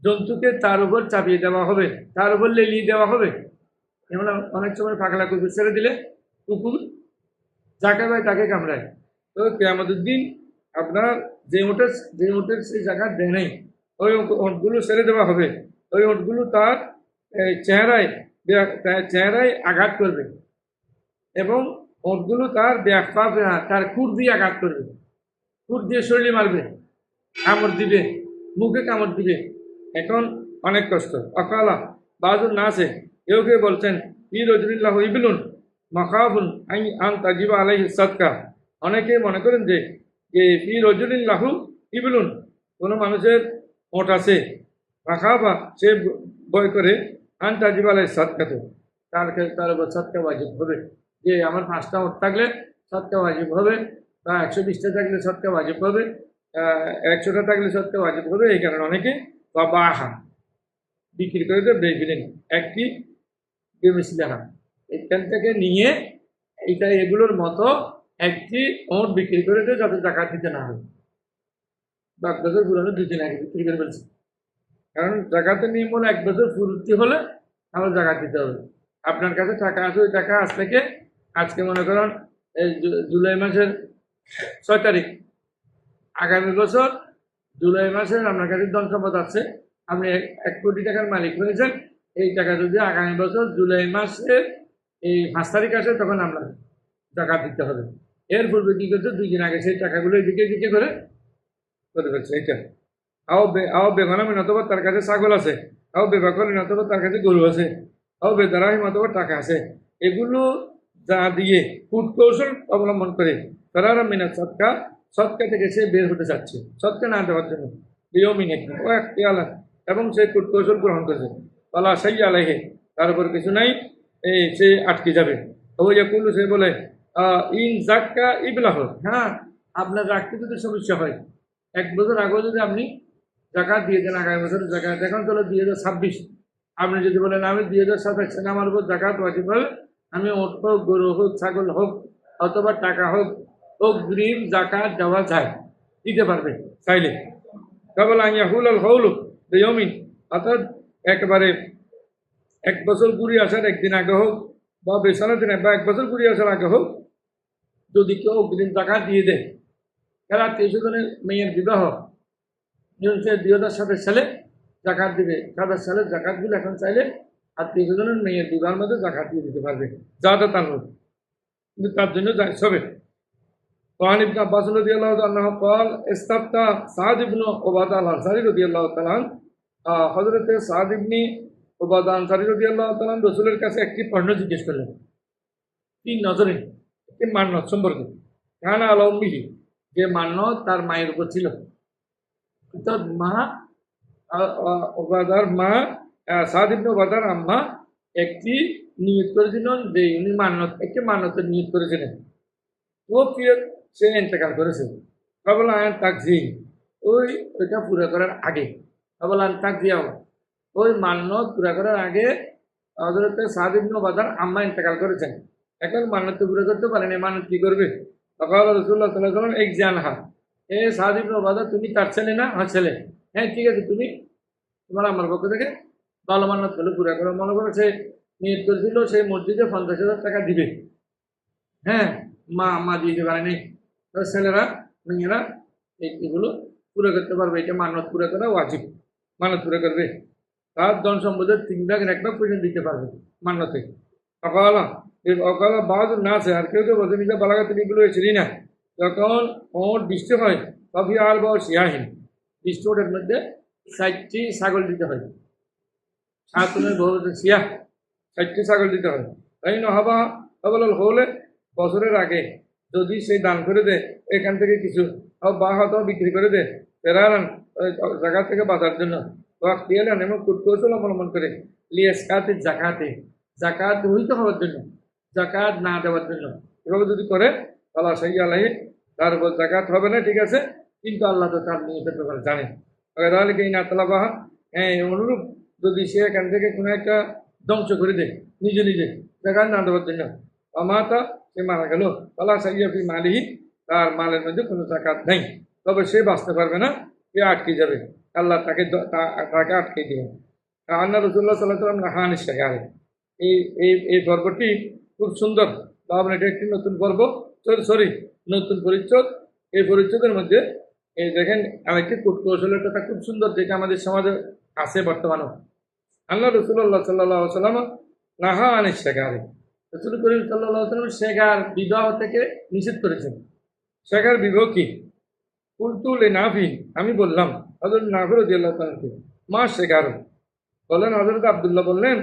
জন্তুকে তার উপর চাপিয়ে দেওয়া হবে, তার উপর লেলিয়ে দেওয়া হবে। যেমন অনেক সময় পাগলা কুকুর ছেড়ে দিলে কুকুর যাকে পায় তাকে কামড়ায়। তো কিয়ামতের দিন আপনার যে উটের সেই জায়গা দেয় নাই, ওই উটগুলো ছেড়ে দেওয়া হবে। ওই উটগুলো তার চেহারায় চেহারায় আঘাত করবে এবং উটগুলো তার তার খুর দিয়ে আঘাত করবে, খুর দিয়ে শরীরে মারবে, কামড় দিবে, মুখে কামড় দিবে। এখন অনেক কষ্ট। অকালা বাজুর না আছে, কেউ কেউ বলছেন ই রজনীল্লাহ ইবলুন মাখাবুন আন তাজিবা আলাইহি সাদকা। অনেকে মনে করেন যে ফি রজনীল্লাহু ইবলুন, কোনো মানুষের ওট আছে, মাখাবা সে ভয় করে আন তাজিবা আলাইহি সাদকা, তো তার উপর সৎকা ওয়াজিব হবে। যে আমার 5টা ওট থাকলে সৎকা ওয়াজিব হবে, বা 120টা থাকলে সৎকা ওয়াজিব হবে, 100টা থাকলে সৎকা ওয়াজিব হবে। এই কারণে অনেকে বাবা আহা বিক্রি করে দেয় বেবিলেন একটি বেমিসিলাহা, এখান থেকে নিয়ে এগুলোর মতো একটি ওট বিক্রি করে দেয় যাতে জাকাত দিতে না হয়। 1 বছর পুরানো 2 দিন আগে বিক্রি করে ফেলছে, কারণ জাকাতের নিয়ম হলো 1 বছর পূর্তি হলে আবার জাকাত দিতে হবে। আপনার কাছে টাকা আছে, ওই টাকা আজ থেকে, আজকে মনে করেন এই জুলাই মাসের 6 তারিখ, আগামী বছর জুলাই মাসের আপনার কাছে ধন সম্পদ আছে, আপনি 1 কোটি টাকার মালিক হয়েছেন। এই টাকা যদি আগামী বছর জুলাই মাসের এই 5 তারিখ আসে তখন আপনার টাকা দিতে হবে। এর পূর্বে কি করছে, 2 দিন আগে সেই টাকাগুলো এদিকে দিকে করে ফেলছে। এইটা আও বেগনামি নতবা তার কাছে ছাগল আছে, আও বেবাকলি নতবা তার কাছে গরু আছে, আও বেদারাহি নতবা টাকা আছে। এগুলো যা দিয়ে কূটকৌশল অবলম্বন করে তারা মিনা সৎকা থেকে সে বের হতে চাচ্ছে সৎকা না দেওয়ার জন্য, ও এক এবং সে কূটকৌশল গ্রহণ করেছে। পালা সাই আলাইহে, তার উপর কিছু নাই, সে আটকে যাবে। ওইকুল সে বলে ইন জাক্কা ইবলাহ, হ্যাঁ আপনার রাখতে যদি সমস্যা হয়, 1 বছর আগেও যদি আপনি জাকাত দিয়ে দেন, আগামী বছর জাকাত এখন চলো 2026, আপনি যদি বলেন আমি 2027 সালে আমার উপর জাকাত ওয়াজিব হবে, আমি ওট হোক, গরু হোক, ছাগল হোক, অথবা টাকা হোক, অগ্রিম জাকাত দেওয়া যায়, দিতে পারবে চাইলে। কেবল আইয়াহুল আল হৌল বেয়মিন, অর্থাৎ একেবারে 1 বছর ঘুরে আসার 1 দিন আগে হোক, বা বেসানা দিনে, বা 1 বছর ঘুরে আসার আগে হোক, যদি কেউ অগ্রিম জাকাত দিয়ে দেয়। এরা 23 জনের মেয়ের বিবাহ, সে 2027 সালে জাকাত দিবে। 27 সালের জাকাতগুলো এখন চাইলে আর 23 জনের মেয়ের বিবাহের মধ্যে জাকাত দিয়ে দিতে পারবে, যাতে তার হোক, কিন্তু তার জন্য যায় সবে। وعن ابن عباس رضي الله عنه قال استفتى سعد بن عبادة الأنصاري رضي الله تعالى عنه, হযরত সাদ ইবনে উবাদা আনসারী রাদিয়াল্লাহু তাআলা রাসূলের কাছে একটি প্রশ্ন জিজ্ঞেস করলেন, তিন নজরে একটি মান্নত সম্পর্কে। কানা আলা উম্মিহি, যে মান্নত তার মায়ের উপর ছিল। অর্থাৎ মা ওবাদার মা, সাদ ইবনে ওবাদার আম্মা একটি নিয়ত করেছিলেন, যে উনি একটি মান্নতের নিয়ত করেছিলেন। ও ফির সে ইন্তেকাল করেছে। কবল আয়ন তাকজি, ওইটা পুরো করার আগে, কবল আয়ন তাকজিয়াও, ওই মান্নত পুরো করার আগে হযরত সাদ ইবনে ওবাদার আম্মা ইন্তেকাল করেছেন। এখন মান্নত পুরো করতে পারেনি, মান্নত কি করবে? তখন রাসূলুল্লাহ সাল্লাল্লাহু আলাইহি ওয়াসাল্লাম এক জানহা, সাদ ইবনে ওবাদা তুমি তার ছেলে না? হ্যাঁ ছেলে। হ্যাঁ ঠিক আছে, তুমি তোমার আমার পক্ষ থেকে ভালো মান্নত হলে পুরো করো। মনে করো সে নিয়ত করেছিল সেই মসজিদে 50,000 টাকা দিবে, হ্যাঁ মা দিতে পারেনি, ছেলেরা মেয়েরা এগুলো পুরো করতে পারবে। এটা মান্নত পুরো করা ওয়াজিব, মান্নত পুরো করবে। তার ধন সম্পদের 3/1 পর্যন্ত দিতে পারবে মান্নতে। অকাল বাদ না আছে, আর কেউ কেউ বলছে নিজে বালাগা তিনি এগুলো ছিলি না। যখন ওট বৃষ্টি হয় তবে আর বা সিয়াহীন, বৃষ্টি ওটের মধ্যে 60টি ছাগল দিতে হয়, 7 বহু সিয়াহ 60টি ছাগল দিতে হয়। তাই নহবা হলে বছরের আগে যদি সে দান করে দেয়, এখান থেকে কিছু বা হয়তো বিক্রি করে দেয় ফেরান জায়গা থেকে বাঁচার জন্য, এবং কূটকৌশল অবলম্বন করে লিয়াসকাতে জাকাত হইতে হওয়ার জন্য, জাকাত না দেওয়ার জন্য, এভাবে যদি করে তাহলে সেই আল্লাহ তার উপর জাকাত হবে না, ঠিক আছে, কিন্তু আল্লাহ তো তার নিয়তের ব্যাপারে জানেন। তাহলে কি না তালা বাহা, হ্যাঁ অনুরূপ যদি সে এখান থেকে কোনো একটা ধ্বংস করে দেয় নিজে নিজে জাকাত না দেওয়ার জন্য, মাতা সে মারা গেল, তালা সাইয়াফি মালিহি, তার মালের মধ্যে কোনো জাকাত নেই, তবে সে বাঁচতে পারবে না, সে আটকে যাবে। আল্লাহ তাকে আটকে দিবেন। আন্না রসুল্লাহ সাল্লাহ সাল্লাম নাহান শেখারে এই পর্বটি খুব সুন্দর। ভাবনা এটা একটি নতুন পর্ব, সরি নতুন পরিচ্ছদ। এই পরিচ্ছদের মধ্যে এই দেখেন আরেকটি কূটকৌশলের কথা খুব সুন্দর, যেটা আমাদের সমাজে আছে বর্তমানেও। আল্লাহ রসুল্লাহ সাল্লাহ সাল্লাম নাহা আনে শেখারে, রসুল করিম সাল্লাহ সাল্লাম শেখার বিবাহ থেকে নিষেধ করেছেন। শেখার বিবাহ কি? কুলতুল নাফি, আমি বললাম হযরত নাফি রাদিয়াল্লাহু তাআলা মা শেখার, বললেন হযরত আব্দুল্লাহ বললেন,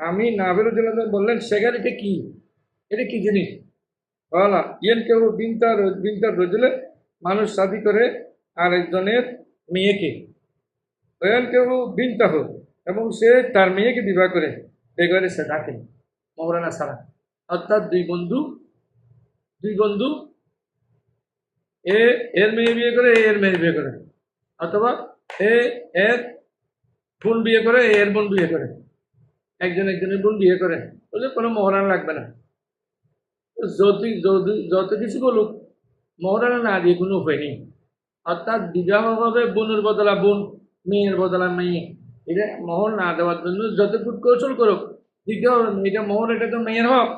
আমি নাফি রাদিয়াল্লাহু তাআলা বললেন শেখার এটা কি, এটা কি জিনিস? বলা ইয়েন কেউ বিনতার রজুলে, মানুষ শাদি করে আরেকজনের মেয়েকে, ওয়ান কেউ বিনতাহ, এবং সে তার মেয়েকে বিবাহ করে, বেগরে সে ডাকে মৌলানা সারা, অর্থাৎ দুই বন্ধু এর মেয়ে বিয়ে করে এর মেয়ে বিয়ে করে, অথবা এর বোন বিয়ে করে এর বোন বিয়ে করে, একজনের বোন বিয়ে করে, বলে কোনো মহারানা লাগবে না। যত কিছু বলুক, মহারানা না দিয়ে কোনো উপায় নেই। অর্থাৎ বিবাহ হবে বোনের বদলা বোন, মেয়ের বদলা মেয়ে, এটা মোহর না দেওয়ার জন্য যত কৌশল করুক দিতে হবে। এটা মোহর, এটা তো মেয়ের হক।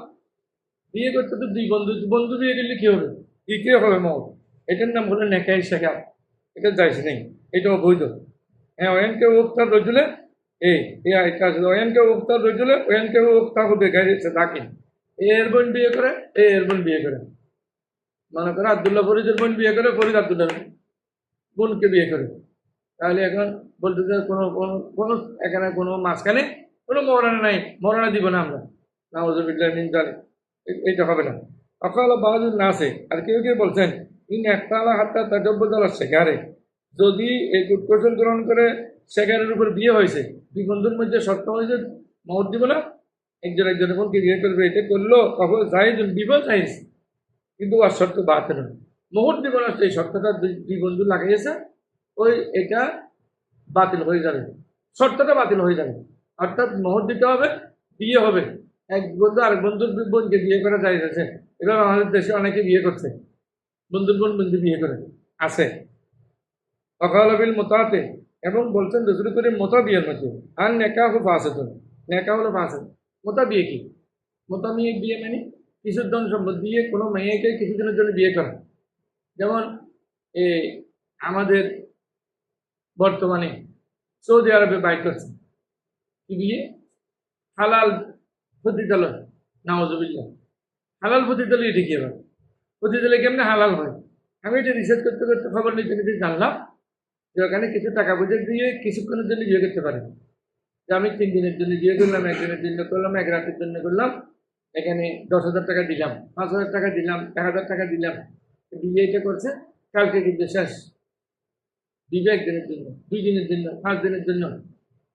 বিয়ে করতে তো দুই বন্ধু বিয়ে করলে কি হবে? দিতে হবে মোহর। এটার নাম হলো নেকাই শেখা। এটা যাইছে নেই, এটা অবৈধ। হ্যাঁ, ওয়ানকে উক্তার রজুলে ওয়ানকে উক্তার রজুলে ওয়ানকে উক্তা হবে গাইছে থাকে, এর বোন বিয়ে করে এর বোন বিয়ে করে। মনে করে আব্দুল্লাহ ফরিদের বোন বিয়ে করে, ফরিদ আব্দুল্লাহ বোনকে বিয়ে করে। তাহলে এখন বলতে যে কোনো এখানে কোনো মাঝখানে কোনো মরানা নাই, মরানা দিব না আমরা, নাউযুবিল্লাহি মিন যালিক। এটা হবে না। অকাল বাহাদুর না আছে। আর কেউ কেউ বলছেন ইন একতালা হাত্তা তাজব্বুজাল শেখারে, যদি এই কৌশল গ্রহণ করে শেখারের উপর বিয়ে হয়েছে, দুই বন্ধুর মধ্যে শর্ত হয়েছে মহর দিব না, একজনের বোনকে বিয়ে করবে, এটা করলো তখন জায়েজ, বিবাহ জায়েজ, কিন্তু আর শর্ত বাতিল না। মোহর দিব না, সেই শর্তটা দুই বন্ধু লাগাইছে, এটা বাতিল হয়ে যাবে, শর্তটা বাতিল হয়ে যাবে। অর্থাৎ মোহর দিতে হবে, বিয়ে হবে। এক বন্ধু আরেক বন্ধুর বোনকে বিয়ে করা যাইতেছে, এবার আমাদের দেশে অনেকে বিয়ে করছে, বন্ধুর বোন বন্ধু বিয়ে করে আছে। অকালবিল মোতাতে, এবং বলছেন রসুল করিম মোতা বিয়ের মধ্যে আর নেকা হো ফাসেতুন, নেকা হলো ফাসেদ। মোতা বিয়ে কি? মোতা বিয়ে মানে কিছু ধন সম্পদ দিয়ে কোনো মেয়েকে কিছুদিনের জন্য বিয়ে করা। যেমন আমাদের বর্তমানে সৌদি আরবে বাইক করছে কি বিয়ে? হালাল পতিতালয়, নাউযুবিল্লাহ। হালাল পতিতালয় এটা কি? এবার পতিতালয় কেমনে হালাল হয়? আমি এটা রিসার্চ করতে করতে খবর নিতে জানলাম যে ওখানে কিছু টাকা পয়সা দিয়ে কিছুক্ষণের জন্য বিয়ে করতে পারে। যে আমি 3 দিনের জন্য বিয়ে করলাম, 1 দিনের জন্য করলাম, 1 রাতের জন্য করলাম, এখানে 10,000 টাকা দিলাম, 5,000 টাকা দিলাম, 1,000 টাকা দিলাম, বিয়ে এটা করছে, কালকে কিন্তু শেষ। দিবে 1 দিনের জন্য, 2 দিনের জন্য, 5 দিনের জন্য,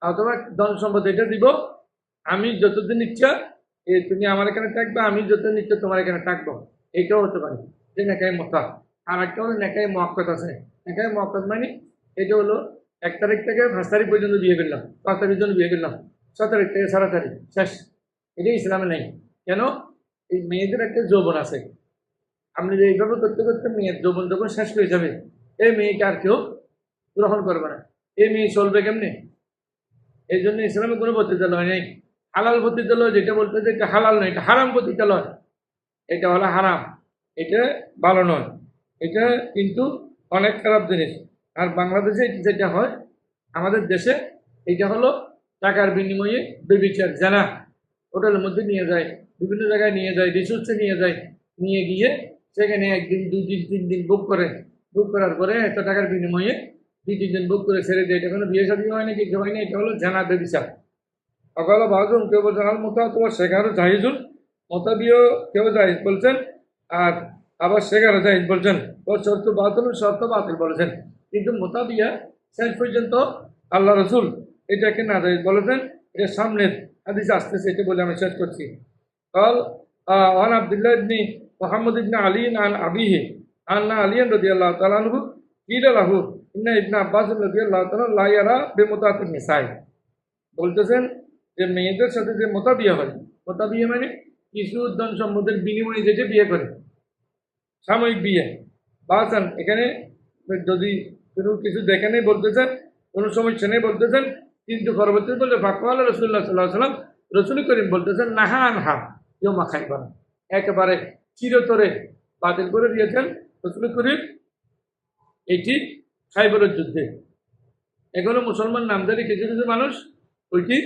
অথবা ধন সম্পদ এটা দিব, আমি যতদিন ইচ্ছা তুমি আমার এখানে থাকবে, আমি যতদিন ইচ্ছা তোমার এখানে থাকবো। এটাও হতে পারে যে নেকায় মোতা। আর একটা হলো নেকায় মুআক্কাত আছে। নেকায় মুআক্কাত মানে এটা হলো 1 তারিখ থেকে 5 তারিখ পর্যন্ত বিয়ে করলাম, 5 তারিখের জন্য বিয়ে করলাম, 6 তারিখ থেকে 7 তারিখ শেষ। এটা ইসলামে নেই। কেন? এই মেয়েদের একটা যৌবন আছে, আপনি যে এইভাবে করতে করতে মেয়ের যৌবন যখন শেষ হয়ে যাবে, এই মেয়েকে আর কেউ গ্রহণ করবে না। এই মেয়ে চলবে কেমনে? এই জন্য ইসলামে কোনো পতিতালয় নেই। হালাল পতিতালয় যেটা বলতে যে এটা হালাল নয়, এটা হারাম পতিতালয়, এটা হলো হারাম, এটা ভালো নয়, এটা কিন্তু অনেক খারাপ জিনিস। আর বাংলাদেশে যেটা হয়, আমাদের দেশে এটা হলো টাকার বিনিময়ে বেবিচার, জানা হোটেলের মধ্যে নিয়ে যায়, বিভিন্ন জায়গায় নিয়ে যায়, রিসোর্সে নিয়ে যায়, নিয়ে গিয়ে সেখানে 1 দিন 2 দিন 3 দিন বুক করার পরে এত টাকার বিনিময়ে 2-3 দিন বুক করে ছেড়ে দেয়। এটা কোনো বিয়ে শাদী হয় না, কিছু হয় না, এটা হলো জানা বেবিচার। অকাল বাহাদুর কেউ বলছেন আল মোতা তোমার শেখারও জাহিজুল, মোতা বিয়েও কেউ জাহিজ বলছেন, আর আবার শেখারও জাহিজ বলছেন। ও শর্ত বাতিল বলেছেন। কিন্তু মোতা বিয়া শেষ পর্যন্ত আল্লাহ রসুল এটাকে না জাহিজ বলেছেন। এটা সামনের হাদিস আসতেছে, এটা বলে আমি শেষ করছি। قال عن عبد الله بن محمد بن علي عن أبيه أن علي رضي الله تعالى عنه قيل له إن ابن عباس رضي الله تعالى لا يرى بمتعة النساء। বলতেছেন যে মেয়েদের সাথে যে মোতা বিয়ে হয়, মোতা বিয়ে মানে কিছু ধন সম্পদের বিনিময়ে যেটা বিয়ে করে, সাময়িক বিয়ে। বাসান এখানে যদি কোনো কিছু দেখে নেই বলতেছেন, কোনো সমস্যা নেই বলতেছেন। কিন্তু পরবর্তী বলতে ফাঁকা রসুল্লাহ সাল্লাহ সাল্লাম রসুল করিম বলতেছেন নাহা আনহা কেউ মা খাইবা না, একেবারে চিরতরে বাতিল করে দিয়েছেন রসুল করিম এটি খাইবরের যুদ্ধে। এখনো মুসলমান নামদারি কিছু কিছু মানুষ ওইটি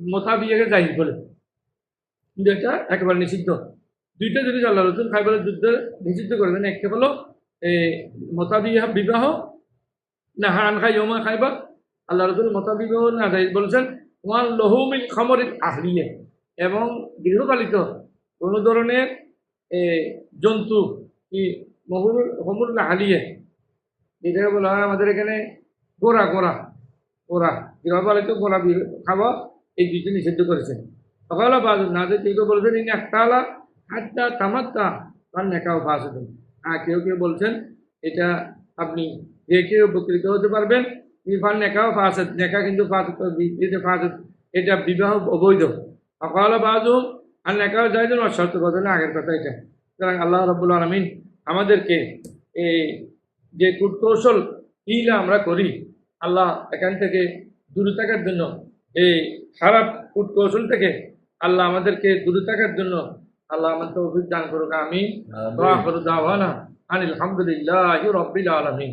মোতাবিয়াকে জাহির করে, কিন্তু এটা একেবারে নিষিদ্ধ। দুইটা জিনিস আল্লাহ রসুল খাইবরের যুদ্ধে নিষিদ্ধ করে দেন। একটা হলো মোতাবিয়া বিবাহ, না হারান খাই ওমা খাইবার। আল্লাহ রসুল মোতাবিবাহ না বলেছেন ওয়ান লহুমিন খমরিন আহলিয়ে, এবং গৃহপালিত কোনো ধরনের জন্তু কি হমুর হালিয়ে, যেটাকে বলা হয় আমাদের এখানে গোড়া গোড়া গোড়া, গৃহপালিত গোড়া খাওয়া, এই দুইটি নিষিদ্ধ করেছেন। সকাল বাজু না যে কেউ বলেছেন ইনি একটালা হাতটা তামাত্তা তার নেকাও ফাঁস হতেন। কেউ কেউ বলছেন এটা আপনি যে কেউ উপকৃত হতে পারবেন, ইরফান নেকাও ফাঁস, নেকা কিন্তু ফাঁস, এটা বিবাহ অবৈধ। সকাল বাজু আর নেকাও যায় যেন শর্ত কথা না, আগের কথা এটা। সুতরাং আল্লাহ রব্বুল আলমিন আমাদেরকে এই যে কূটকৌশল হিলা আমরা করি, আল্লাহ এখান থেকে দূরে থাকার জন্য, এই খারাপ কূটকৌশল থেকে আল্লাহ আমাদেরকে দূরে থাকার জন্য আল্লাহ আমাদের তৌফিক দান করুক। আমিন। ওয়া আখিরু দাওয়ানা আনিল হামদুলিল্লাহি রাব্বিল আলামিন।